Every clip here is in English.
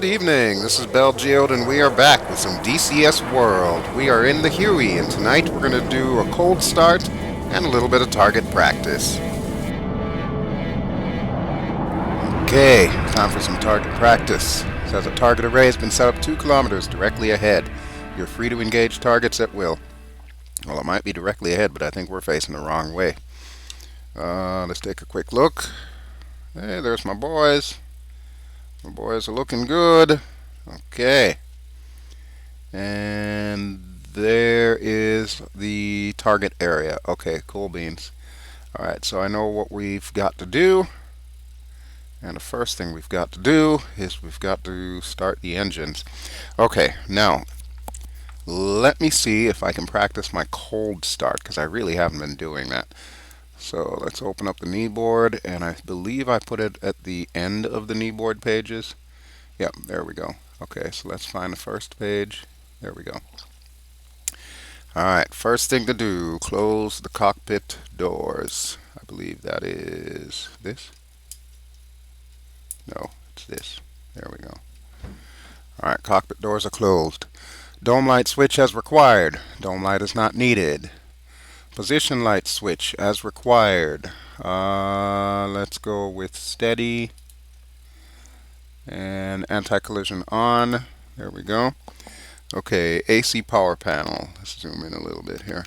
Good evening, this is BelGeode and we are back with some DCS World. We are in the Huey and tonight we're going to do a cold start and a little bit of target practice. Okay, time for some target practice. It says a target array has been set up 2 kilometers directly ahead. You're free to engage targets at will. Well, it might be directly ahead, but I think we're facing the wrong way. Let's take a quick look. Hey, there's my boys. My boys are looking good. Okay. And there is the target area. Okay, cool beans. Alright, so I know what we've got to do. And the first thing we've got to do is we've got to start the engines. Okay, now, let me see if I can practice my cold start, because I really haven't been doing that. So let's open up the kneeboard, and I believe I put it at the end of the kneeboard pages. Yep, there we go. Okay, so let's find the first page. There we go. Alright, first thing to do, close the cockpit doors. I believe that is this. No, it's this. There we go. Alright, cockpit doors are closed. Dome light switch as required. Dome light is not needed. Position light switch as required. Let's go with steady and anti-collision on. There we go. Okay, AC power panel. Let's zoom in a little bit here.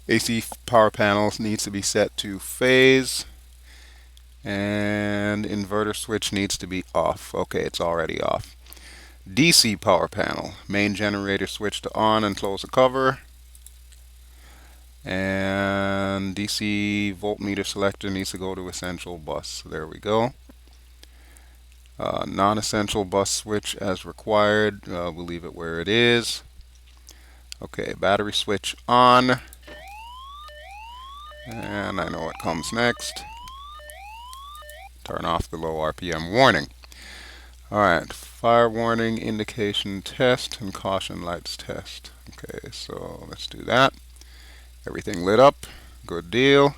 AC power panels needs to be set to phase, and inverter switch needs to be off. Okay, it's already off. DC power panel. Main generator switch to on and close the cover. And DC voltmeter selector needs to go to essential bus. There we go. Non-essential bus switch as required. We'll leave it where it is. Okay, battery switch on. And I know what comes next. Turn off the low RPM warning. Alright, fire warning, indication test, and caution lights test. Okay, so let's do that. Everything lit up. Good deal.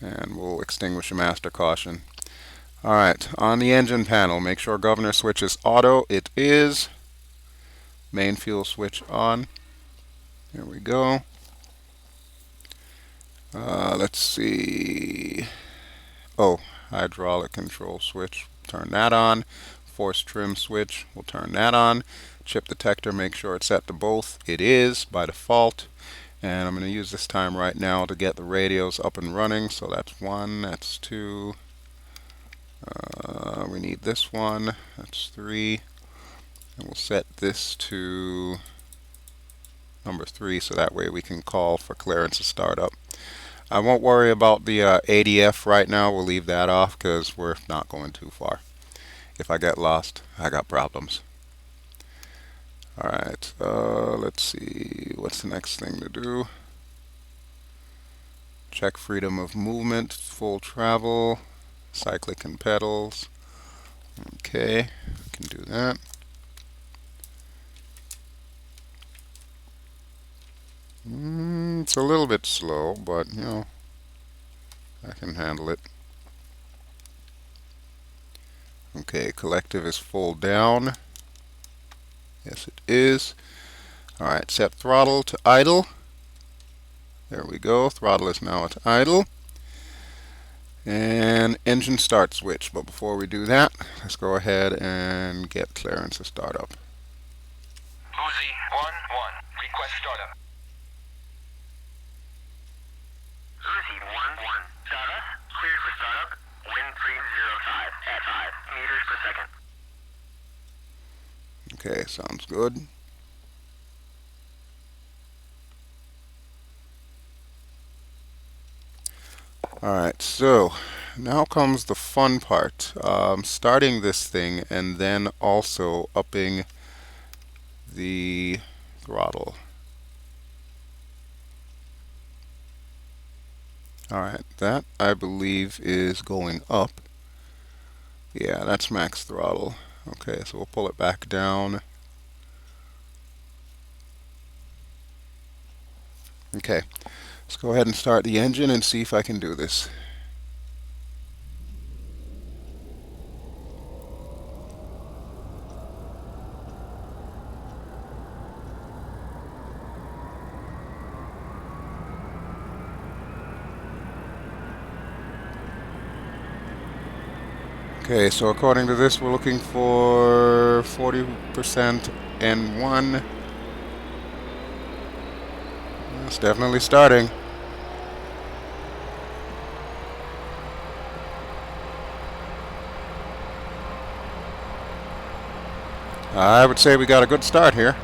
And we'll extinguish the master caution. Alright, on the engine panel, make sure governor switch is auto. It is. Main fuel switch on. There we go. Let's see. Oh, hydraulic control switch. Turn that on. Force trim switch. We'll turn that on. Chip detector, make sure it's set to both. It is by default. And I'm going to use this time right now to get the radios up and running. So that's 1, that's 2. We need this one. That's 3. And we'll set this to number 3 so that way we can call for clearance to start up. I won't worry about the ADF right now. We'll leave that off because we're not going too far. If I get lost, I got problems. Alright, let's see. What's the next thing to do? Check freedom of movement, full travel, cyclic and pedals. Okay, we can do that. It's a little bit slow, but you know, I can handle it. Okay, collective is full down. Yes, it is. Alright, set throttle to idle. There we go. Throttle is now at idle. And engine start switch. But before we do that, let's go ahead and get clearance to start up. Uzi 1-1. Request startup. Uzi 1-1. Status. Cleared for startup. Wind 305 at 5 meters per second. Okay, sounds good. Alright, so now comes the fun part. Starting this thing and then also upping the throttle. Alright, that I believe is going up. Yeah, that's max throttle. Okay, so we'll pull it back down. Okay, let's go ahead and start the engine and see if I can do this. Okay, so according to this, we're looking for 40% N1. It's definitely starting. I would say we got a good start here.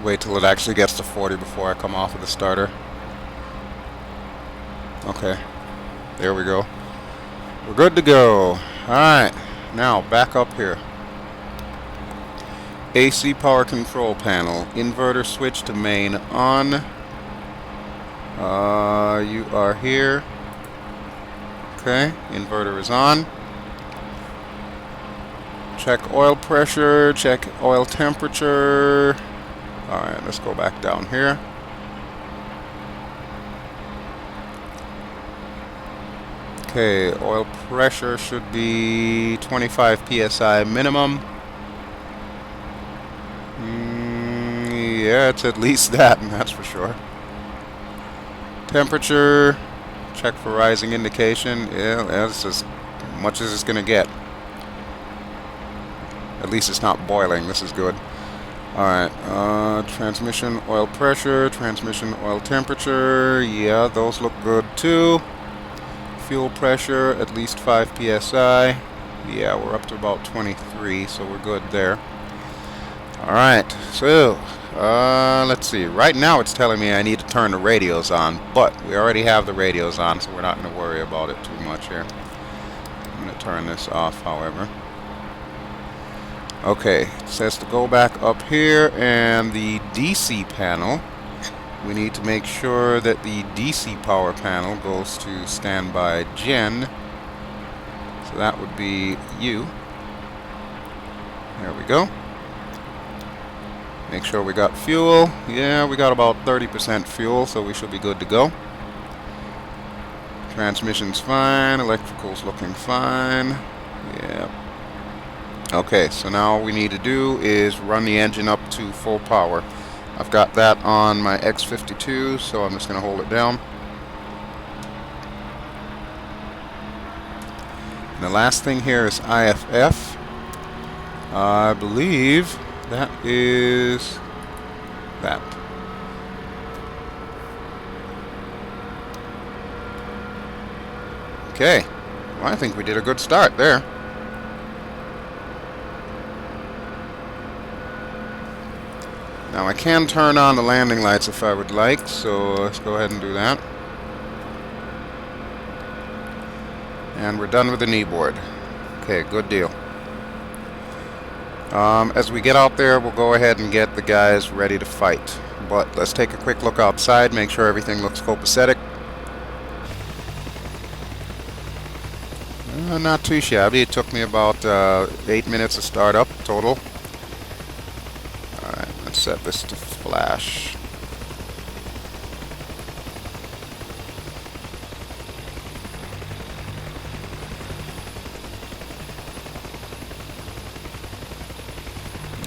Wait till it actually gets to 40 before I come off of the starter. Okay, there we go. We're good to go. Alright, now back up here. AC power control panel. Inverter switch to main on. You are here. Okay, inverter is on. Check oil pressure, check oil temperature. Alright, let's go back down here. Okay, oil pressure should be 25 psi minimum. Yeah, it's at least that, and that's for sure. Temperature, check for rising indication. Yeah, that's as much as it's going to get. At least it's not boiling. This is good. Alright, transmission oil pressure, transmission oil temperature. Yeah, those look good too. Fuel pressure, at least 5 psi. Yeah, we're up to about 23, so we're good there. Alright, so let's see. Right now it's telling me I need to turn the radios on, but we already have the radios on, so we're not going to worry about it too much here. I'm going to turn this off, however. Okay, it says to go back up here, and the DC panel, we need to make sure that the DC power panel goes to standby gen. So that would be you. There we go. Make sure we got fuel. Yeah, we got about 30% fuel, so we should be good to go. Transmission's fine. Electrical's looking fine. Yeah. Okay, so now all we need to do is run the engine up to full power. I've got that on my X52, so I'm just going to hold it down. And the last thing here is IFF. I believe that is that. Okay, well, I think we did a good start there. Now I can turn on the landing lights if I would like, so let's go ahead and do that. And we're done with the kneeboard. Okay, good deal. As we get out there, we'll go ahead and get the guys ready to fight. But let's take a quick look outside, make sure everything looks copacetic. Not too shabby. It took me about 8 minutes to start up total. Alright, let's set this to flash.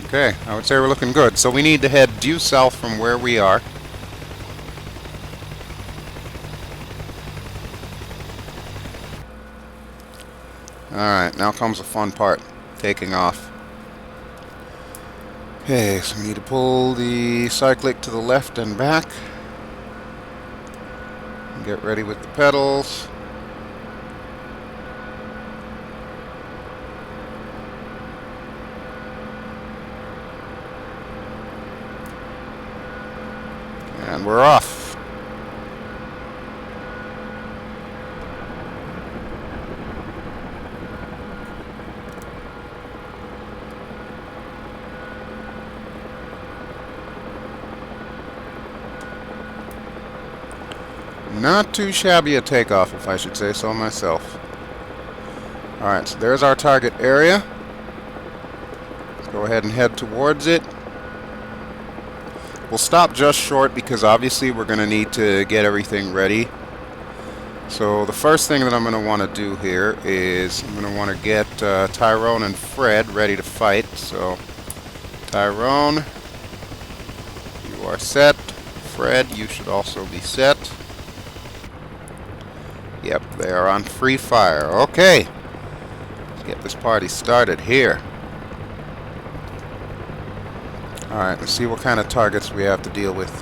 Okay, I would say we're looking good. So we need to head due south from where we are. Alright, now comes the fun part. Taking off. Okay, so we need to pull the cyclic to the left and back. Get ready with the pedals. And we're off. Not too shabby a takeoff, if I should say so myself. Alright, so there's our target area. Let's go ahead and head towards it. We'll stop just short because obviously we're going to need to get everything ready. So the first thing that I'm going to want to do here is I'm going to want to get Tyrone and Fred ready to fight. So Tyrone, you are set. Fred, you should also be set. Yep, they are on free fire. Okay, let's get this party started here. Alright, let's see what kind of targets we have to deal with.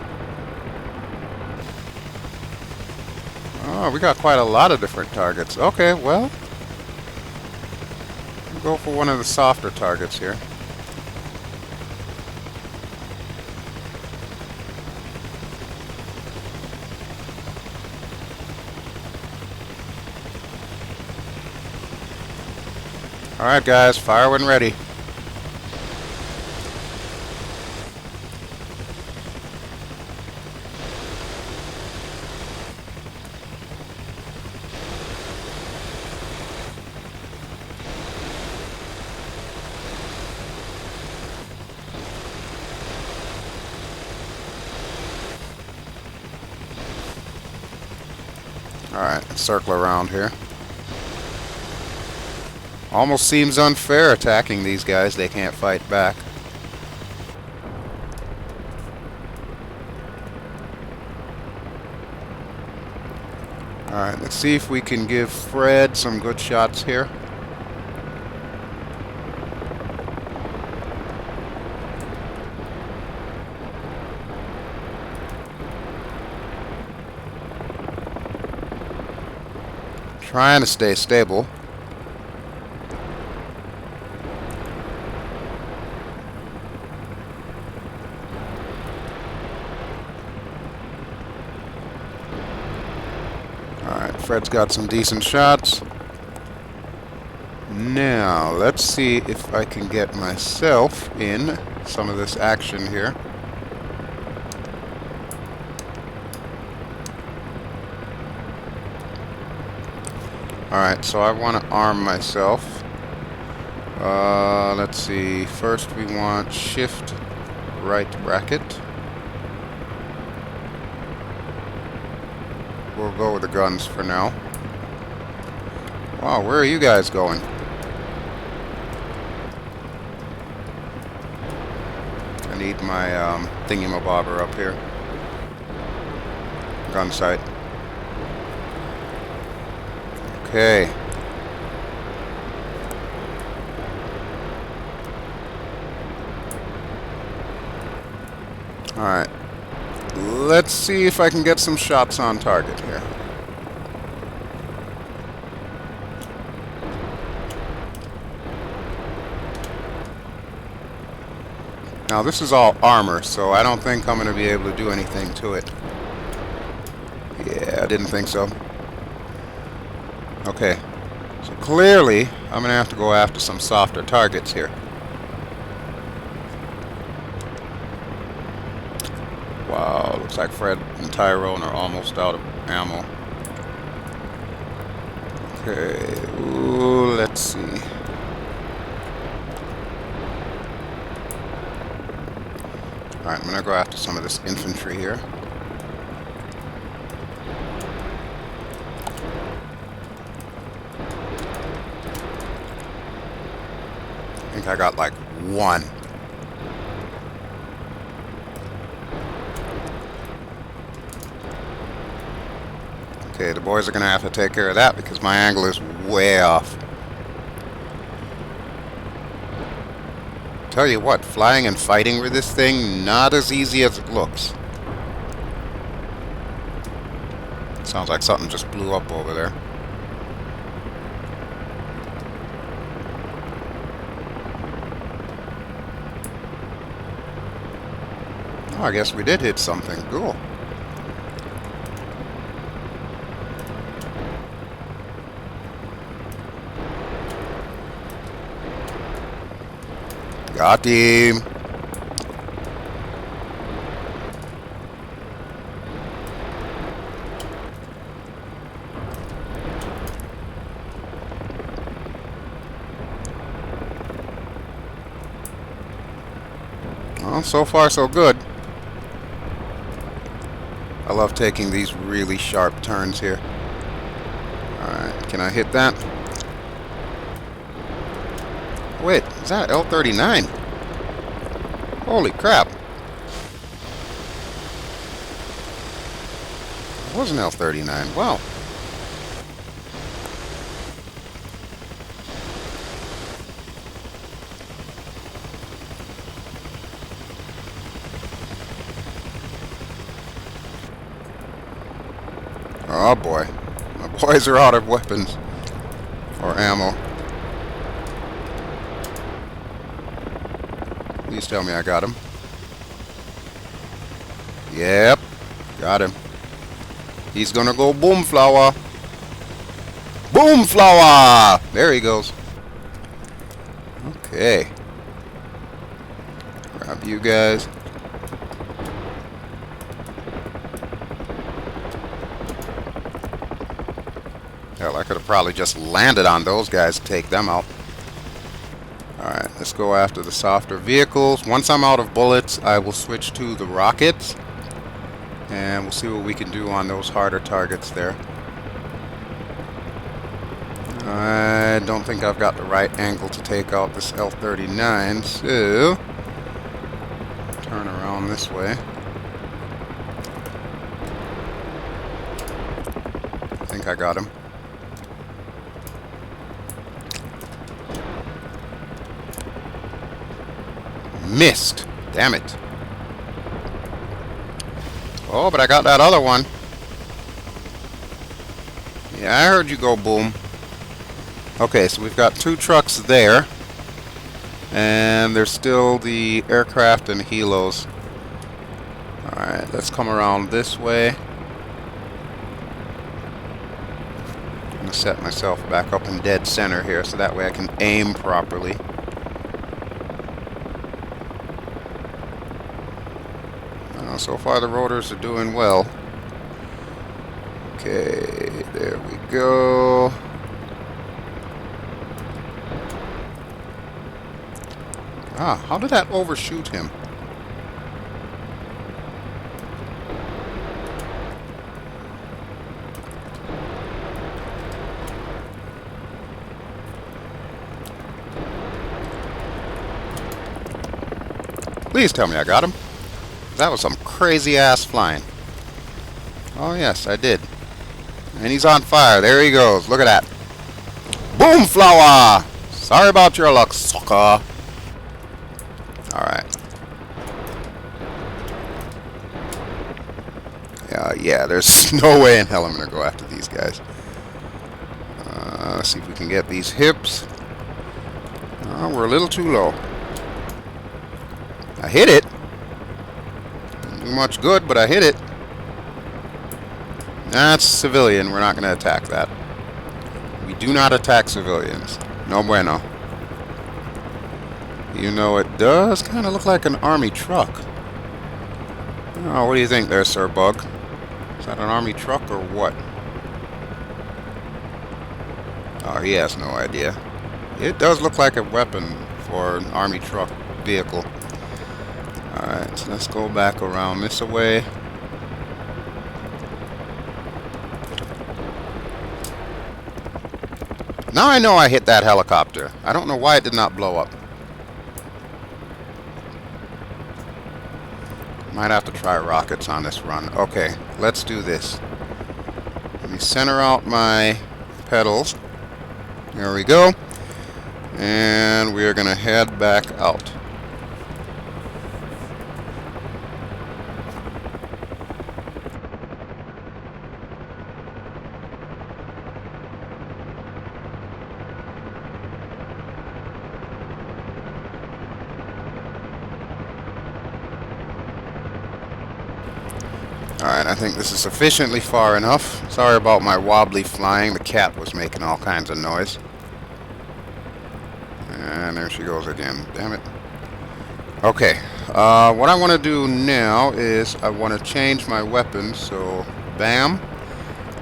Oh, we got quite a lot of different targets. Okay, well, we'll go for one of the softer targets here. Alright guys, fire when ready. Alright, circle around here. Almost seems unfair attacking these guys. They can't fight back. Alright, let's see if we can give Fred some good shots here. Trying to stay stable. Alright, Fred's got some decent shots. Now, let's see if I can get myself in some of this action here. Alright, so I want to arm myself. Let's see. First we want shift right bracket. We'll go with the guns for now. Wow, where are you guys going? I need my thingamabobber up here. Gun sight. Okay. Alright. Let's see if I can get some shots on target here. Now this is all armor, so I don't think I'm going to be able to do anything to it. Yeah, I didn't think so. Okay, so clearly I'm going to have to go after some softer targets here. Wow, looks like Fred and Tyrone are almost out of ammo. Okay, ooh, let's see. Alright, I'm going to go after some of this infantry here. I think I got like one. Okay, the boys are going to have to take care of that because my angle is way off. Tell you what, flying and fighting with this thing, not as easy as it looks. Sounds like something just blew up over there. Oh, I guess we did hit something. Cool. Got him. Well, so far so good. I love taking these really sharp turns here. Alright, can I hit that? Wait, is that L-39? Holy crap. was an L-39. Wow. Oh boy. My boys are out of weapons. Or ammo. Please tell me I got him. Yep. Got him. He's gonna go boom flower. Boom flower! There he goes. Okay. Grab you guys. Hell, I could have probably just landed on those guys to take them out. Alright, let's go after the softer vehicles. Once I'm out of bullets, I will switch to the rockets. And we'll see what we can do on those harder targets there. I don't think I've got the right angle to take out this L-39, so turn around this way. I think I got him. Missed. Damn it. Oh, but I got that other one. Yeah, I heard you go boom. Okay, so we've got 2 trucks there. And there's still the aircraft and helos. Alright, let's come around this way. I'm going to set myself back up in dead center here so that way I can aim properly. So far the rotors are doing well. Okay, there we go. Ah, how did that overshoot him? Please tell me I got him. That was some crazy ass flying. Oh yes, I did. And he's on fire. There he goes. Look at that. Boom flower! Sorry about your luck, sucker. Alright. Yeah, there's no way in hell I'm gonna go after these guys. Let's see if we can get these hips. We're a little too low. I hit it. Too much good, but I hit it. That's civilian. We're not going to attack that. We do not attack civilians. No bueno. You know, it does kind of look like an army truck. Oh, what do you think there, SirBug? Is that an army truck or what? Oh, he has no idea. It does look like a weapon for an army truck vehicle. Alright, so let's go back around this way. Now I know I hit that helicopter. I don't know why it did not blow up. Might have to try rockets on this run. Okay, let's do this. Let me center out my pedals. There we go. And we're going to head back out. Alright, I think this is sufficiently far enough. Sorry about my wobbly flying. The cat was making all kinds of noise. And there she goes again. Damn it. Okay. What I want to do now is I want to change my weapon. So, bam.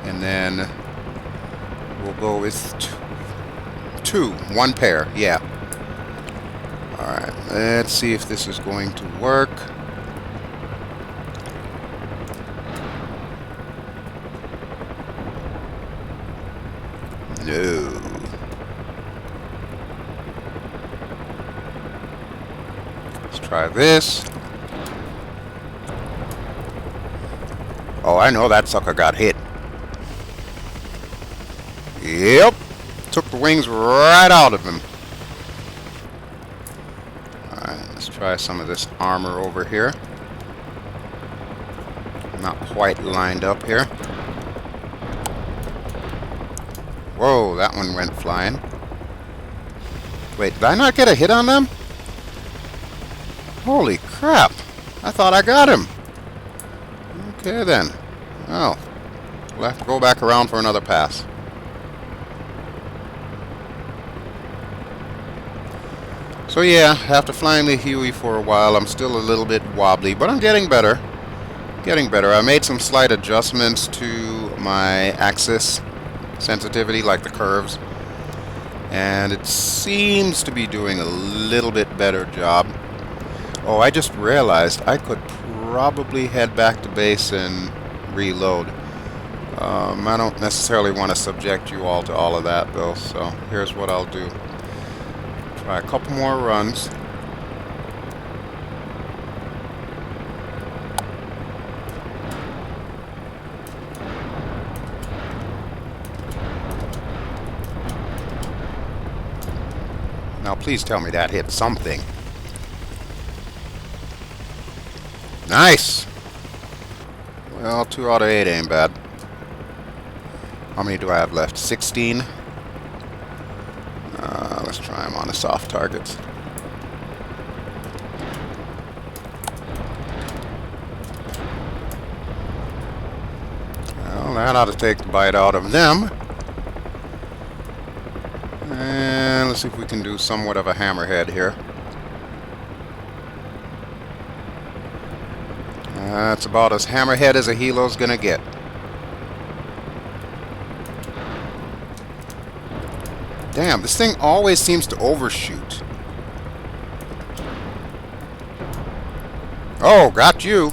And then we'll go with two. One pair. Yeah. Alright. Let's see if this is going to work. No. Let's try this. Oh, I know that sucker got hit. Yep. Took the wings right out of him. Alright, let's try some of this armor over here. Not quite lined up here. Whoa, that one went flying. Wait, did I not get a hit on them? Holy crap. I thought I got him. Okay then. Oh. We'll have to go back around for another pass. So yeah, after flying the Huey for a while, I'm still a little bit wobbly, but I'm getting better. Getting better. I made some slight adjustments to my axis sensitivity, like the curves, and it seems to be doing a little bit better job. Oh, I just realized I could probably head back to base and reload. I don't necessarily want to subject you all to all of that though, so here's what I'll do. Try a couple more runs. Now please tell me that hit something. Nice! Well, 2 out of 8 ain't bad. How many do I have left? 16? Let's try them on the soft targets. Well, that ought to take the bite out of them. And let's see if we can do somewhat of a hammerhead here. That's about as hammerhead as a helo's gonna get. Damn, this thing always seems to overshoot. Oh, got you.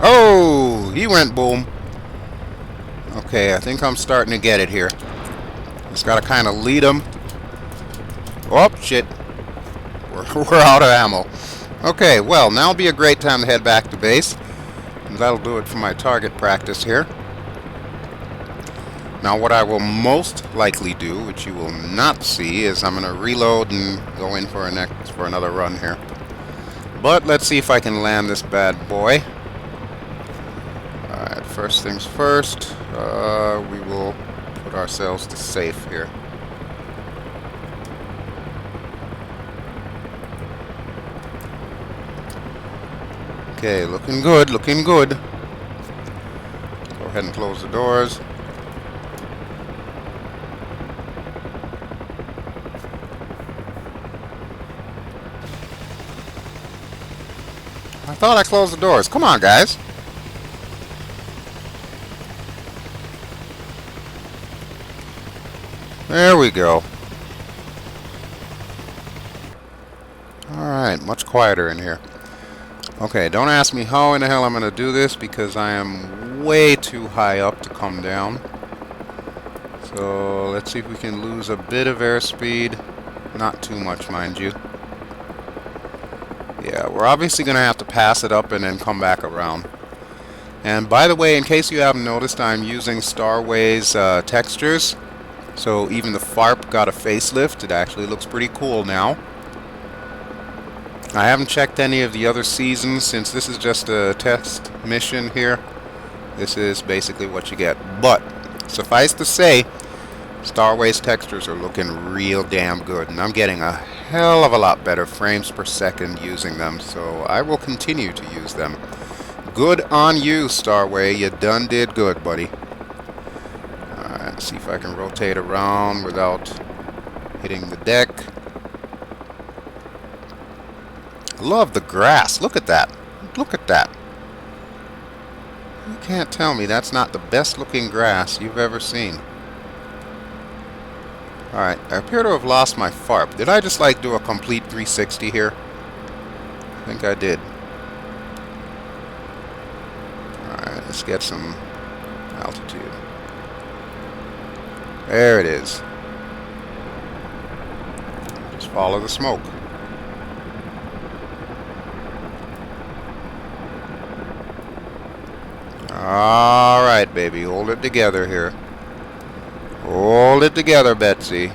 Oh, he went boom. Okay, I think I'm starting to get it here. Just gotta kind of lead him. Oh, shit. We're out of ammo. Okay, well, now would be a great time to head back to base. And that'll do it for my target practice here. Now what I will most likely do, which you will not see, is I'm going to reload and go in for another run here. But let's see if I can land this bad boy. Alright, first things first, we will put ourselves to safe here. Okay, looking good, looking good. Go ahead and close the doors. I thought I closed the doors. Come on, guys. There we go. Alright, much quieter in here. Okay, don't ask me how in the hell I'm going to do this because I am way too high up to come down. So let's see if we can lose a bit of airspeed. Not too much, mind you. Yeah, we're obviously going to have to pass it up and then come back around. And by the way, in case you haven't noticed, I'm using Starway's textures. So even the FARP got a facelift. It actually looks pretty cool now. I haven't checked any of the other seasons since this is just a test mission here. This is basically what you get. But suffice to say, Starway's textures are looking real damn good, and I'm getting a hell of a lot better frames per second using them, so I will continue to use them. Good on you, Starway. You done did good, buddy. Alright, let's see if I can rotate around without hitting the deck. Love the grass. Look at that. Look at that. You can't tell me that's not the best looking grass you've ever seen. Alright, I appear to have lost my FARP. Did I just like do a complete 360 here? I think I did. Alright, let's get some altitude. There it is. Just follow the smoke. Alright, baby. Hold it together here. Hold it together, Betsy.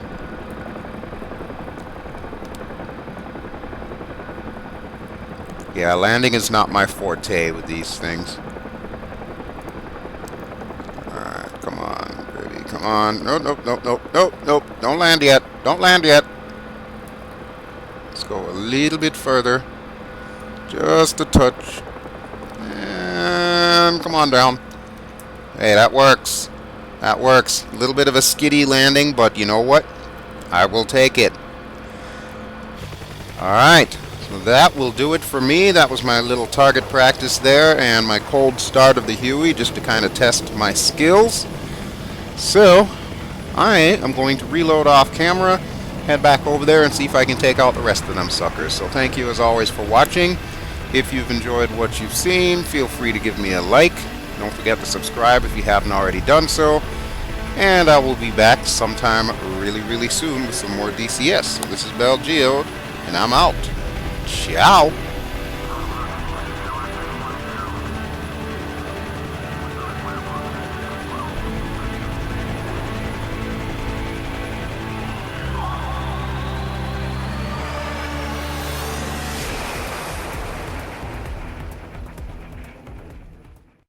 Yeah, landing is not my forte with these things. Alright, come on, baby. Come on. Nope, nope, nope, nope, nope, nope. Don't land yet. Don't land yet. Let's go a little bit further. Just a touch. And come on down. Hey, that works. That works. A little bit of a skiddy landing, but you know what? I will take it. Alright. So that will do it for me. That was my little target practice there and my cold start of the Huey just to kind of test my skills. So, I am going to reload off camera, head back over there and see if I can take out the rest of them suckers. So thank you as always for watching. If you've enjoyed what you've seen, feel free to give me a like. Don't forget to subscribe if you haven't already done so. And I will be back sometime really soon with some more DCS. So this is BelGeode, and I'm out. Ciao!